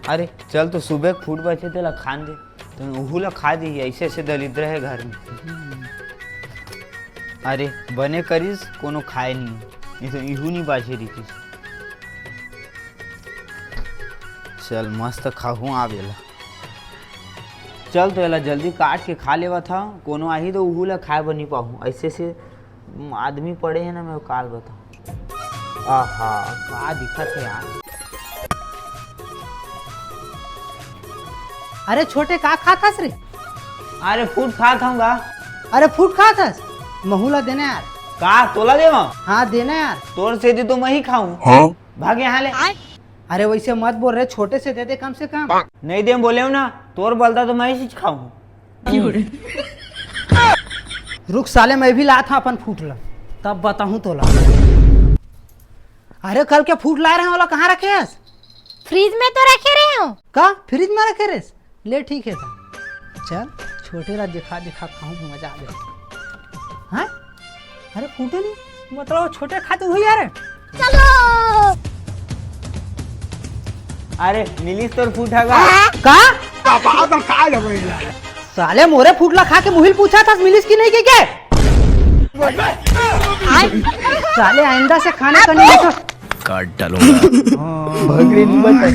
अरे चल तो सुबह फूट बचे तेला खान दे तो उहू ला खा दी ऐसे ऐसे दरिद्र है घर में। अरे बने करीस कोनो खाए नहीं तो इहू नहीं बाचे रही। चल मस्त खाहू आवेला। चल तो एला जल्दी काट के खा लेवा था कोनो आही तो उहू ला खाए बनी पाहू ऐसे से आदमी पड़े हैं ना मैं काल बताऊँ। आहा का दिक्कत है यार। अरे छोटे का खाथस रे? अरे फूट खा थाऊंगा। अरे फूट खाथस महूला देना यार। का तोला देवा? हाँ देना यार। तोर से दी तो मैं ही खाऊं। हाँ? भाग यहाँ ले। अरे वैसे मत बोल रहे, छोटे से दे दे कम से कम। नहीं दे बोले ना तोर बोलता तो मैं ही खाऊं। रुक साले मैं भी ला था अपन फूट ला तब बताऊं तोला। अरे कल के फूट ला रहे हैं वाला कहाँ रखे है? फ्रीज में तो रखे रहे हो। का फ्रिज में रखे रे? ले ठीक है था। चल छोटे ला दिखा दिखा खाऊं मजा आ जाए। हाँ अरे फूटे नहीं मतलब छोटे खाते हुए यार। चलो अरे मिलीस तोर फूट हगा। का साले मोरे फूटला खा के मुहिल पूछा था मिलिस की नहीं के साले आइंदा से खाने का नहीं तो काट डालूंगा। भगरी नहीं बता।